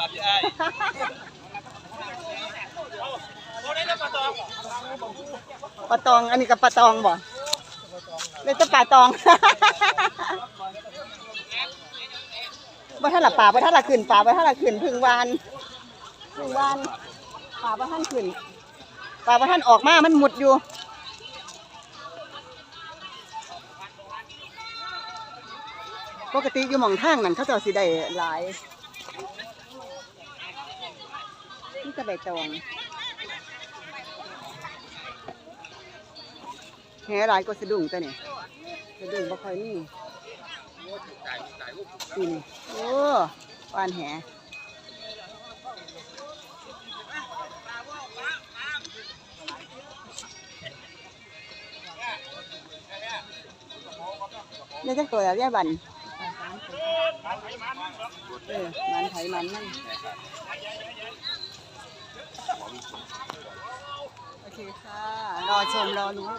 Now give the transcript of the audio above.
าพี่ไอ้ปลาตองอันนี้กับปลาตองบ่เลยจะปลาตองบ่ท่านละปลาบ่ท่านละขึ้นปลาบ่ท่านละขึ้นพึ่งวานปลาบ่ท่านขึ้นปลาบ่ท่านออกมามันหมุดอยู่ปกติอยู่หม่องทางนั่นเขาเจ้าสิได้หลายนี่จะใบตองแหหลายก็สะดุ้งตัวนี่สะดุ้งบ่ค่อยมีปีนโอ้วานแหนี่จะตัวแล้วย่าบันมันไถมันนั่นโอเคค่ะรอชมรอรู้